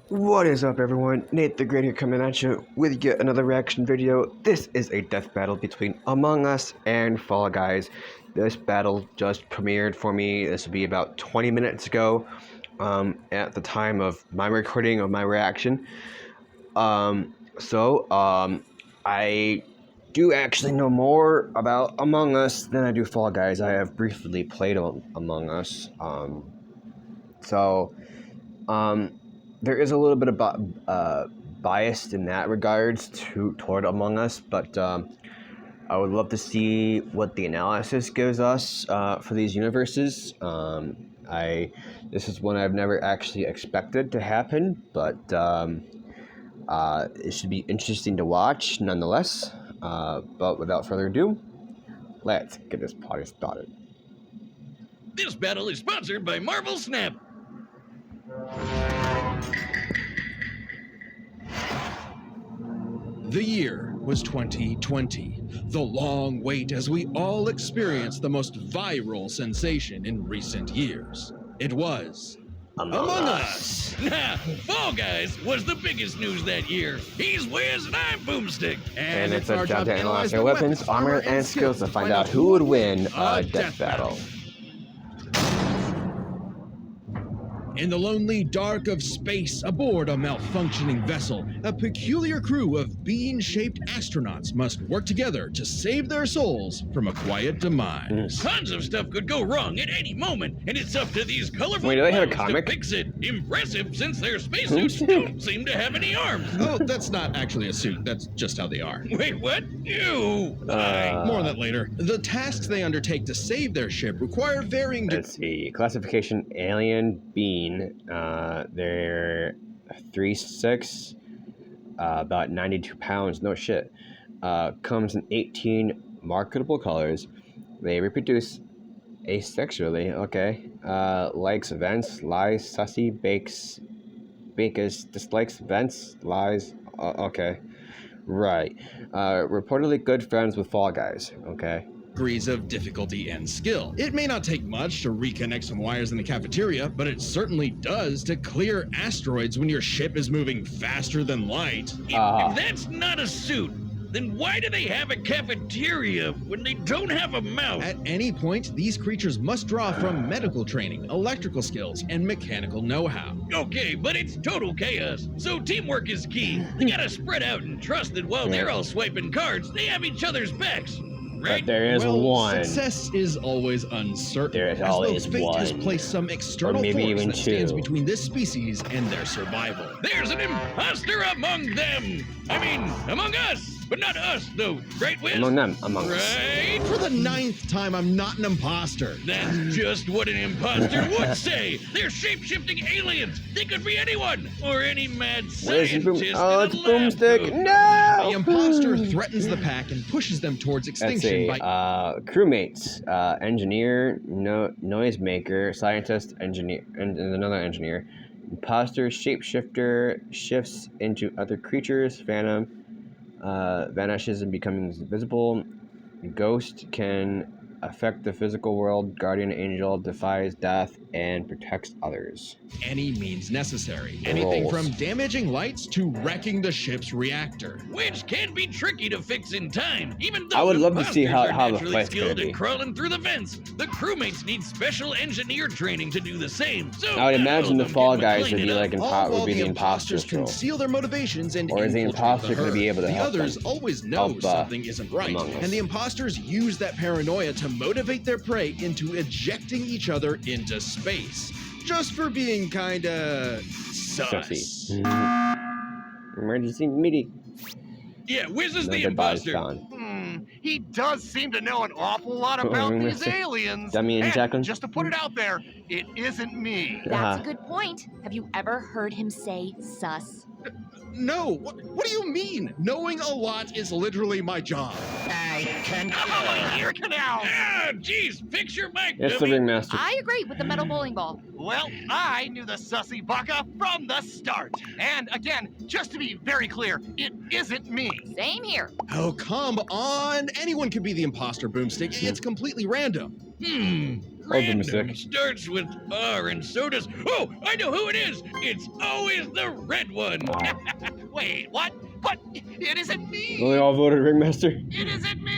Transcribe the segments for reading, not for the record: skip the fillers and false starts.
What is up, everyone? Nate the Great here, coming at you with yet another reaction video. This is a death battle between Among Us and Fall Guys. This battle just premiered for me. This will be about 20 minutes ago, at the time of my recording of my reaction. I do actually know more about Among Us than I do Fall Guys. I have briefly played Among Us. There is a little bit of bias in that regards toward Among Us, but I would love to see what the analysis gives us for these universes. This is one I've never actually expected to happen, but it should be interesting to watch nonetheless. But without further ado, let's get this party started. This battle is sponsored by Marvel Snap. The year was 2020, the long wait as we all experienced the most viral sensation in recent years. It was Among Us. Nah, Fall Guys was the biggest news that year. He's Wiz and I'm Boomstick. And it's our job to analyze their weapons, armor, and skills to find out who would win a death battle. In the lonely dark of space, aboard a malfunctioning vessel, a peculiar crew of bean-shaped astronauts must work together to save their souls from a quiet demise. Tons of stuff could go wrong at any moment, and it's up to these colorful Wait, do they have a clowns comic? to fix it. Impressive, since their spacesuits don't seem to have any arms. Oh, that's not actually a suit, that's just how they are. Wait, what? Ew. More on that later. The tasks they undertake to save their ship require varying Let's see. Classification alien bean. They're 3'6", about 92 pounds. No shit. Comes in 18 marketable colors. They reproduce asexually. Okay. Likes vents, lies, sussy, bakes, dislikes vents, lies. Okay. Right. Reportedly good friends with Fall Guys. Okay. Degrees of difficulty and skill. It may not take much to reconnect some wires in the cafeteria, but it certainly does to clear asteroids when your ship is moving faster than light. If that's not a suit, then why do they have a cafeteria when they don't have a mouth? At any point, these creatures must draw from medical training, electrical skills, and mechanical know-how. Okay, but it's total chaos, so teamwork is key. They gotta spread out and trust that while they're all swiping cards, they have each other's backs. Right? But there is Well, one. success is always uncertain. There is as always though fate one. has placed some external Or maybe force even that stands two. between this species and their survival. There's an imposter among them. I mean, among us, but not us, though. Right, Wiz? Among them, among us. Right? For the 9th time, I'm not an imposter. That's just what an imposter would say. They're shape-shifting aliens. They could be anyone, or any mad Where's the scientist. oh, in it's a lab Boomstick. coat. No! The imposter threatens the pack and pushes them towards Let's extinction see. by Crewmates, engineer, noisemaker, scientist, engineer, and another engineer. Imposter, shapeshifter, shifts into other creatures. Phantom, vanishes and becomes invisible. Ghost can affect the physical world. Guardian angel defies death and protects others. any means necessary. Anything Rolls. from damaging lights to wrecking the ship's reactor. Which can be tricky to fix in time, even though I would love to see imposters how are the naturally fight's gonna skilled be. at crawling through the vents. The crewmates need special engineer training to do the same. So I would imagine the Fall Guys would be like All while would be the imposters role. conceal their motivations and Or is the infiltrate imposter the gonna be herd. able to the help others them? always know Help, something isn't right, Among Us. and the imposters use that paranoia to motivate their prey into ejecting each other into space, just for being kinda sus. Sussy. Emergency meeting. Yeah, Wiz is No the dead bodies imposter. found. He does seem to know an awful lot about Oh, these Mr. aliens. Dummy and Jacqueline. just to put it out there, it isn't me. That's Uh-huh. a good point. Have you ever heard him say sus? No, what do you mean? Knowing a lot is literally my job. I'm only here now. Ah, jeez, fix your mic, It's the dummy. ringmaster. I agree with the metal bowling ball. Well, I knew the sussy baka from the start. And again, just to be very clear, it isn't me. Same here. Oh, come on. Anyone could be the imposter, Boomstick. It's completely random. Random Boomstick. starts with R and so does. Oh, I know who it is. It's always the red one. Wait, what? What? It isn't me! Well, they all voted Ringmaster. It isn't me!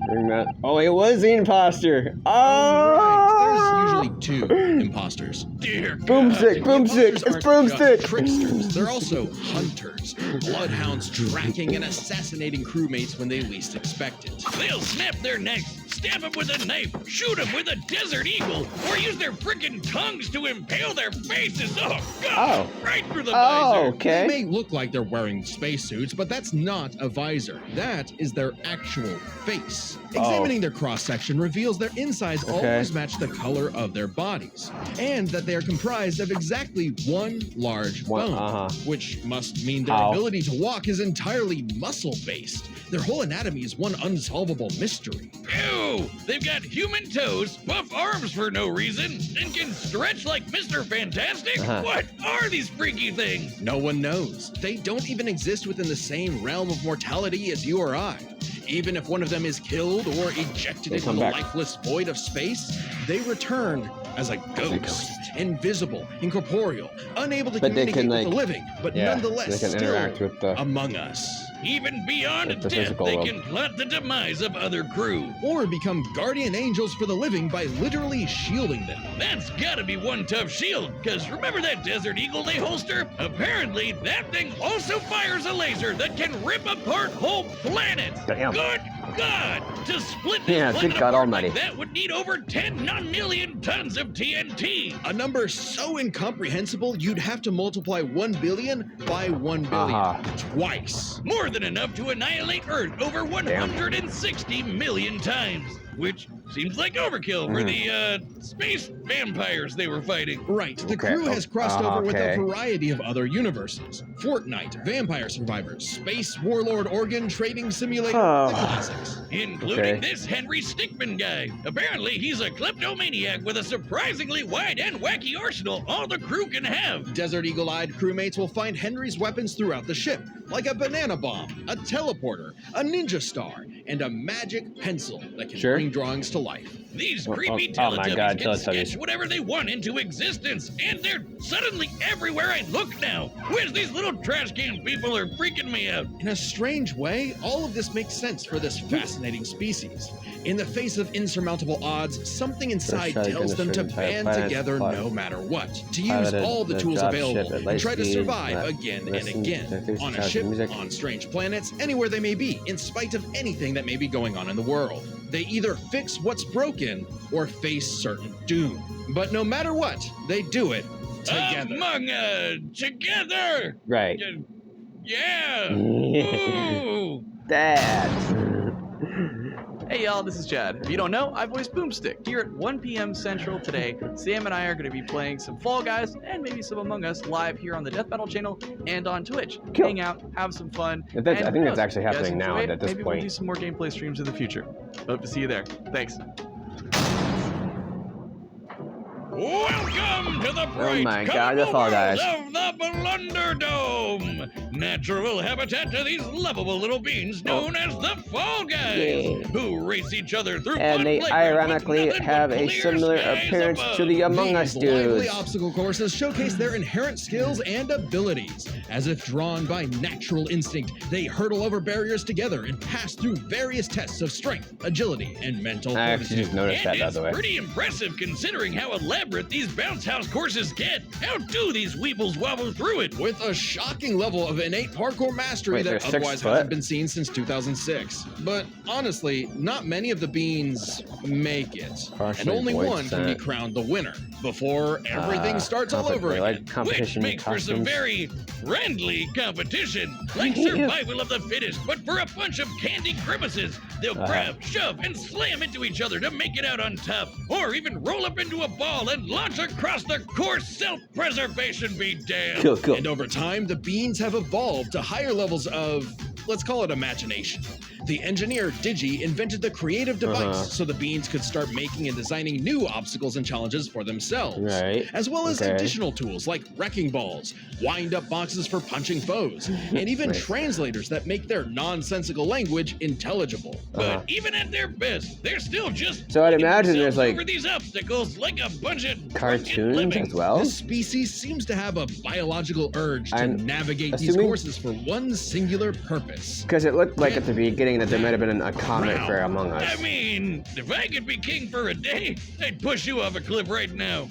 Ringmaster. Oh, it was the imposter. Right, Oh! there's usually 2 imposters. Dear God. Boomstick, boomstick, Imposters it's aren't just Boomstick. tricksters, they're also hunters, bloodhounds tracking and assassinating crewmates when they least expect it. They'll snap their necks, stab them with a knife, shoot them with a desert eagle, or use their frickin' tongues to impale their faces. Oh, God! Right through the visor. Oh, okay. They may look like they're wearing spacesuits, but that's not a visor. That is their actual face. Examining their cross-section reveals their insides always match the color of their bodies, and that they are comprised of exactly one large bone, which must mean their ability to walk is entirely muscle-based. Their whole anatomy is one unsolvable mystery. Ew! They've got human toes, buff arms for no reason, and can stretch like Mr. Fantastic? What are these freaky things? No one knows. They don't even exist within the same realm of mortality as you or I. Even if one of them is killed or ejected into the lifeless void of space, they return as a ghost, invisible, incorporeal, unable to communicate with the living, but nonetheless they can still interact with the among us. Even beyond the death, physical they world. can plot the demise of other crew. Or become guardian angels for the living by literally shielding them. That's gotta be one tough shield, because remember that Desert Eagle they holster? Apparently, that thing also fires a laser that can rip apart whole planets. Damn. Good God! To split this Yeah, planet good God apart almighty. like that would need over 10 non-million tons of TNT. A number so incomprehensible you'd have to multiply 1 billion by 1 billion twice. More than enough to annihilate Earth over 160 million times. Which seems like overkill for the space vampires they were fighting. Right, the crew has crossed over with a variety of other universes. Fortnite, Vampire Survivors, Space Warlord Organ Trading Simulator, the classics. Including this Henry Stickmin guy. Apparently, he's a kleptomaniac with a surprisingly wide and wacky arsenal all the crew can have. Desert Eagle-eyed crewmates will find Henry's weapons throughout the ship, like a banana bomb, a teleporter, a ninja star, and a magic pencil that can bring drawings to life. These creepy Teletubbies can sketch whatever they want into existence, and they're suddenly everywhere I look now. Where's these little trash can people are freaking me out? In a strange way, all of this makes sense for this fascinating species. In the face of insurmountable odds, something inside tells them to band together no matter what, to use all the tools available and try to survive again and again, on a ship, on strange planets, anywhere they may be, in spite of anything that may be going on in the world. They either fix what's broken or face certain doom. But no matter what, they do it together. Together! Right. Yeah! Ooh! Dad. Hey y'all, this is Chad. If you don't know, I voice Boomstick. Here at 1 p.m. Central today, Sam and I are going to be playing some Fall Guys and maybe some Among Us live here on the Death Battle channel and on Twitch. Hang out, have some fun. I think that's actually happening now at this maybe point. We'll do some more gameplay streams in the future. Hope to see you there. Thanks. Welcome to the bright my God, the colorful Fall Guys. world of the Blunder Dome, natural habitat to these lovable little beans known as the Fall Guys, who race each other through And fun they playgrounds with ironically nothing have but a clear similar skies appearance above. to the Among Us These lively dudes. obstacle courses showcase their inherent skills and abilities. As if drawn by natural instinct, they hurdle over barriers together and pass through various tests of strength, agility, and mental I actually just noticed that, And by it's the way. pretty impressive considering how elaborate these bounce house courses get. How do these weebles wobble through it? With a shocking level of innate parkour mastery Wait, they're that 6 otherwise foot? hasn't been seen since 2006. But honestly, not many of the beans make it. And Partially only void one can be sent. crowned the winner before everything starts all over They again. like competition Which makes for some costumes. very friendly competition. Like survival of the fittest, but for a bunch of candy grimaces. They'll grab, shove, and slam into each other to make it out on top. Or even roll up into a ball and launch across the course. Self-preservation be damned. Cool. And over time, the beans have evolved to higher levels of, let's call it imagination. The engineer Digi invented the creative device Uh-huh. so the beans could start making and designing new obstacles and challenges for themselves. Right. As well as Okay. additional tools like wrecking balls, wind-up boxes for punching foes, and even Right. translators that make their nonsensical language intelligible. But Uh-huh. even at their best, they're still just So I'd knocking imagine there's, themselves like, over these obstacles like a bunch of drunken Cartoons lemmings. as well? This species seems to have a biological urge to I'm navigate these assuming- courses for one singular purpose. Because it looked like at the beginning that there might have been a comment for Among Us. I mean, if I could be king for a day, I'd push you off a cliff right now.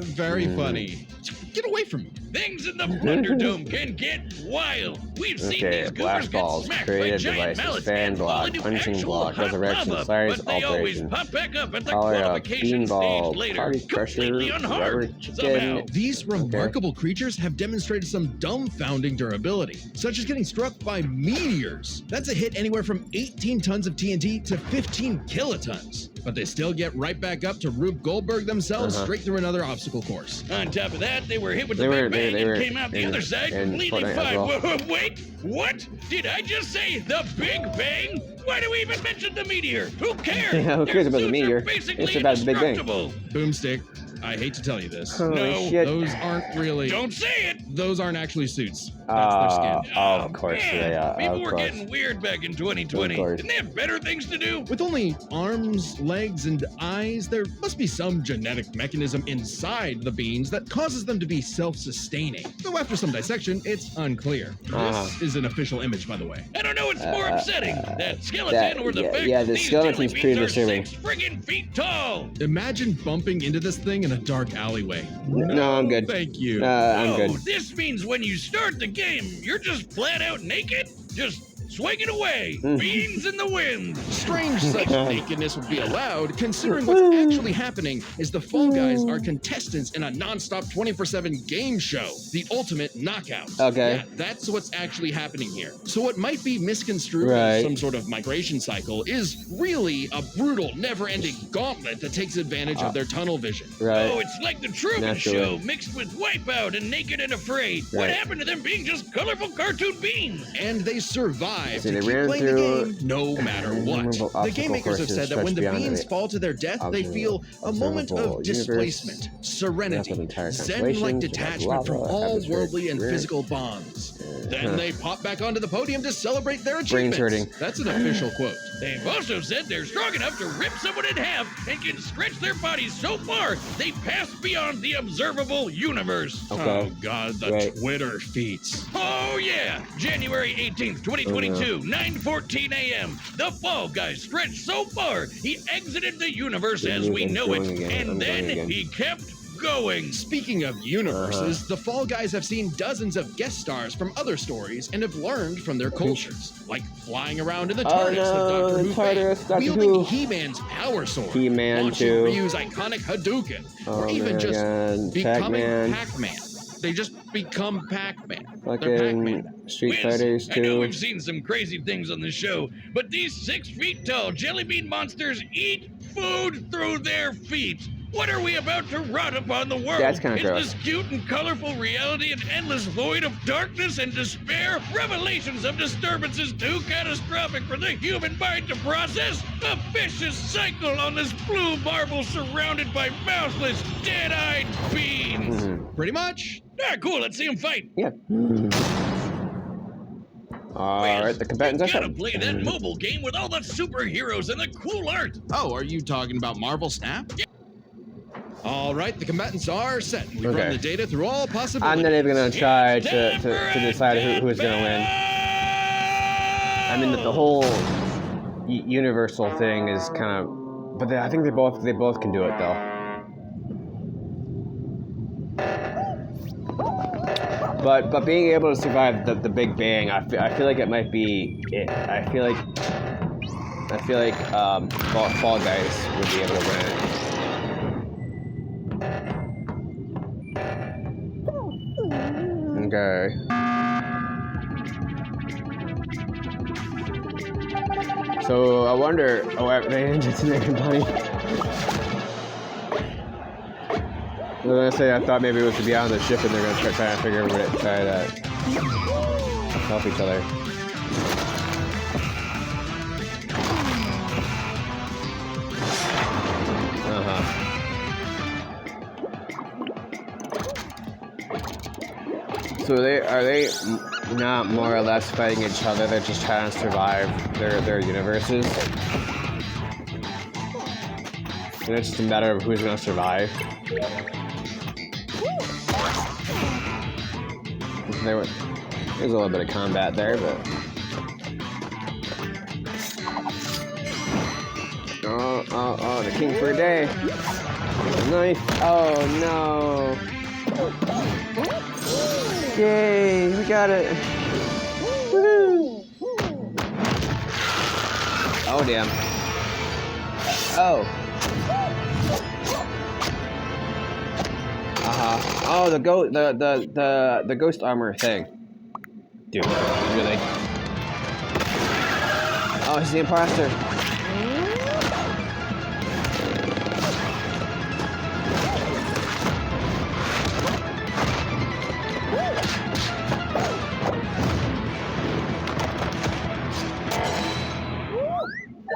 Very Hmm. funny. Get away from me. Things in the Blunderdome can get wild. We've seen Okay, these goobers blast get balls, smacked by creative giant devices, mallets fan and fall block, into punching actual block, hot resurrection, lava, size but they always alteration, pop back up at the power up, qualification beanball, stage later, party crusher, completely rubber unharmed chicken. somehow. These remarkable creatures have demonstrated some dumbfounding durability, such as getting struck by meteors. That's a hit anywhere from 18 tons of TNT to 15 kilotons. But they still get right back up to Rube Goldberg themselves Uh-huh. straight through another obstacle course. On top of that, they were hit with They the were- Big Bang they were and came out the in- other side in completely Fortnite as fine. well. Wait, what? Did I just say the Big Bang? Why do we even mention the meteor? Who cares? Yeah, who cares Their about the suits are meteor? basically It's about the Big Bang. indestructible. Boomstick, I hate to tell you this. Holy No, shit. Those aren't really. Don't say it. Those aren't actually suits. That's their skin. Of course, man. yeah, People of were course. getting weird back in 2020. Of course. Didn't they have better things to do? With only arms, legs, and eyes, there must be some genetic mechanism inside the beans that causes them to be self-sustaining. Though after some dissection, it's unclear. Uh-huh. This is an official image, by the way. I don't know what's more upsetting, that skeleton or the yeah, fact yeah, that the these skeleton's jelly pretty beans are disturbing. 6 friggin' feet tall. Imagine bumping into this thing in a dark alleyway. No, I'm good. Thank you. I'm good. Oh, this means when you start the game, you're just flat out naked, just swinging away, Mm. beans in the wind. Strange such nakedness would be allowed, considering what's actually happening is the Fall Guys are contestants in a non-stop 24/7 game show, the Ultimate Knockout. Okay. Yeah, that's what's actually happening here. So what might be misconstrued Right. as some sort of migration cycle is really a brutal, never-ending gauntlet that takes advantage of their tunnel vision. Right. Oh, it's like the Truman Naturally. Show mixed with Wipeout and Naked and Afraid. What Right. happened to them being just colorful cartoon beans? And they survive So to they keep ran playing the through game no matter what. innumerable The obstacle game makers have courses said that when the stretched beyond beans the fall to their death, they feel a moment observable of universe, displacement, map serenity, of entire zen-like constellations, detachment from lava, all atmospheric worldly and rift. physical bonds. Then Huh. they pop back onto the podium to celebrate their Brains achievements. hurting. That's an official quote. They've also said they're strong enough to rip someone in half and can stretch their bodies so far they pass beyond the observable universe. Okay. Oh God, the Right. Twitter feats. Oh yeah! January 18th, 2022, 9:14 a.m. The Fall Guy stretched so far he exited the universe as we I'm know it, going again, I'm and then going again. he kept going. Speaking of universes, the Fall Guys have seen dozens of guest stars from other stories and have learned from their cultures, like flying around in the Oh, TARDIS no, of Doctor Who TARDIS, fame, Doctor wielding Who. He-Man's power sword, He-Man launching too. Ryu's iconic Hadouken, Oh, or even man, just again. becoming Pac-Man. Pac-Man. They just become Pac-Man. They're Fucking Pac-Man. Street Wiz, Fighters I know too. we've seen some crazy things on the show, but these 6 feet tall jelly bean monsters eat food through their feet. What are we about to rot upon the world? That's kinda Is gross. this cute and colorful reality an endless void of darkness and despair? Revelations of disturbances too catastrophic for the human mind to process? A vicious cycle on this blue marble surrounded by mouthless, dead-eyed beans. Mhm. Pretty much. Ah, cool, let's see them fight. Yeah. All right, the combatants you are gotta set. play that mobile game with all the superheroes and the cool art. Oh, are you talking about Marvel Snap? All right, the combatants are set. We've Okay. run the data through all possibilities. I'm not even gonna try It's to time for a decide who's gonna win. I mean, the whole universal thing is kind of, but I think they both can do it though. But being able to survive the Big Bang, I feel like it might be it. I feel like Fall Guys would be able to win it. Okay. So I wonder. Oh, man, it's making money. I was gonna say I thought maybe it was to be on the ship and they're gonna try to figure out try to help each other. So are they not more or less fighting each other? They're just trying to survive their universes. And it's just a matter of who's gonna survive. There's a little bit of combat there, but oh, the king for a day. Knife. Oh no. Yay, we got it. Woo. Oh damn. Oh. Oh, the ghost armor thing. Dude, really? Oh, he's the imposter.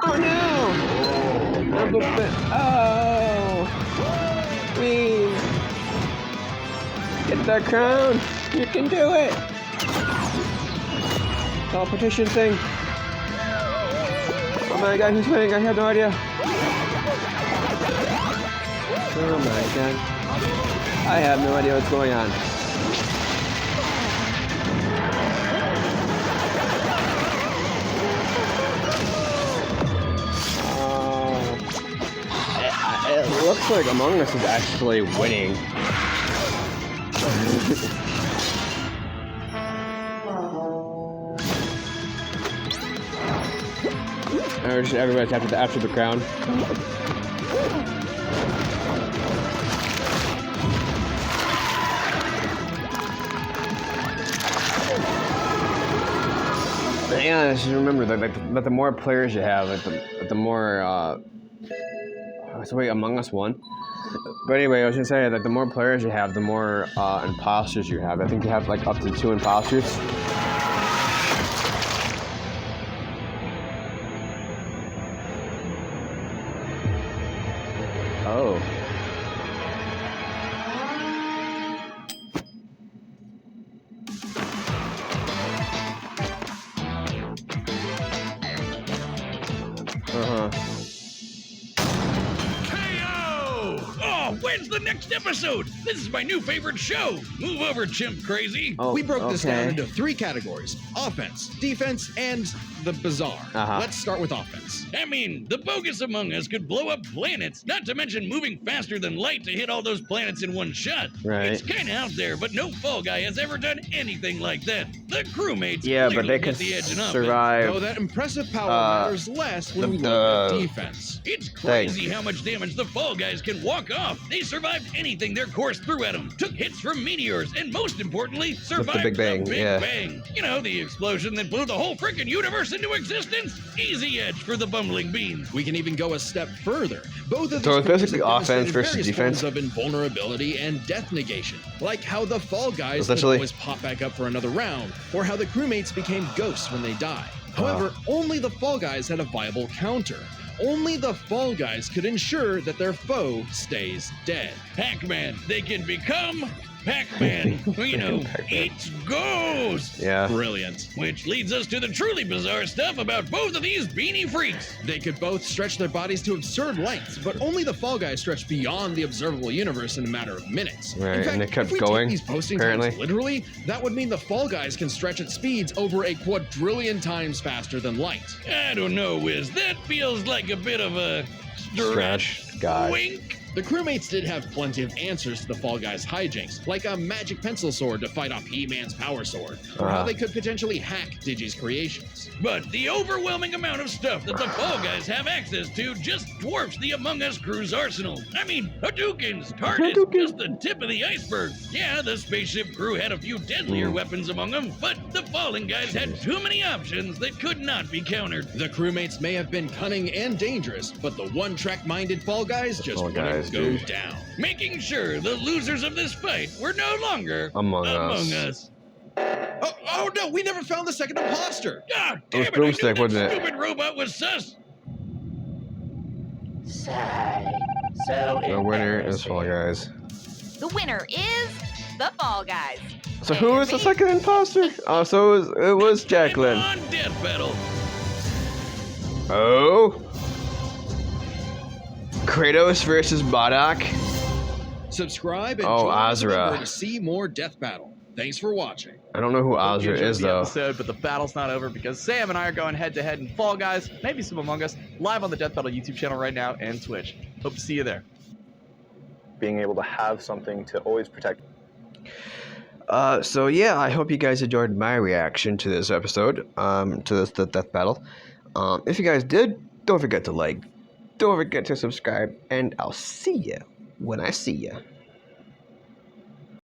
Oh no! Oh! Please! Get that crown! You can do it! Competition thing! Oh my god, who's winning? I have no idea. Oh my god. I have no idea what's going on. It looks like Among Us is actually winning. Or just everybody's after the crown. Yeah, just remember that the more players you have, the more so wait, Among Us won? But anyway, I was gonna say that the more players you have, the more imposters you have. I think you have like up to 2 imposters. Oh. When's the next episode? This is my new favorite show. Move over, chimp crazy. Oh, We broke this down okay. into 3 categories: offense, defense, and the bizarre. Let's start with offense. I mean, the bogus Among Us could blow up planets, not to mention moving faster than light to hit all those planets in one shot. Right. It's kind of out there, but no Fall Guy has ever done anything like that. The crewmates Yeah, but they clearly can hit the edge and survive. Though that impressive power matters less when we the- look at defense. It's crazy how much damage the Fall Guys can walk off. They survived anything their course threw at them, took hits from meteors, and most importantly, survived Big Bang, yeah. Bang. You know, the explosion that blew the whole freaking universe into existence. Easy edge for the bumbling beans. We can even go a step further. Both of these So it's creatures basically have offense demonstrated versus various defense? forms of invulnerability and death negation, like how the Fall Guys could Essentially. always pop back up for another round, or how the crewmates became ghosts when they die. However, only the Fall Guys had a viable counter. Only the Fall Guys could ensure that their foe stays dead. Pac-Man, they can become Pac-Man. You know, it's ghosts. Yeah. Brilliant. Which leads us to the truly bizarre stuff about both of these beanie freaks. They could both stretch their bodies to absurd lengths, but only the Fall Guys stretch beyond the observable universe in a matter of minutes. Right, In fact, and they kept if we going, take these posting apparently. times literally, that would mean the Fall Guys can stretch at speeds over a quadrillion times faster than light. I don't know, Wiz. That feels like a bit of a Stretch, guy. Wink. The crewmates did have plenty of answers to the Fall Guys' hijinks, like a magic pencil sword to fight off He-Man's power sword, or how they could potentially hack Digi's creations. But the overwhelming amount of stuff that the Fall Guys have access to just dwarfs the Among Us crew's arsenal. I mean, Hadoukens, TARDIS, just the tip of the iceberg. Yeah, the spaceship crew had a few deadlier weapons among them, but the Fallen Guys had too many options that could not be countered. The crewmates may have been cunning and dangerous, but the one-track-minded Fall Guys just Fall wouldn't Guys, go dude. down. Making sure the losers of this fight were no longer Among Us. Oh no, we never found the second imposter! Ah, It was damn it, I knew Boomstick, that wasn't it? stupid robot was sus. The winner is Fall Guys. The winner is the Fall Guys. So who was the second imposter? Oh, so it was Jacqueline. On Death Battle. Oh. Kratos versus Bardock. Subscribe and Oh, join us Azra. remember to see more Death Battle. Thanks for watching. I don't know who Hope you Azra enjoyed is the though. episode, but the battle's not over because Sam and I are going head to head in Fall Guys, maybe some Among Us, live on the Death Battle YouTube channel right now and Twitch. Hope to see you there. Being able to have something to always protect. So yeah, I hope you guys enjoyed my reaction to this episode, to this the Death Battle. If you guys did, don't forget to like, don't forget to subscribe, and I'll see you when I see you.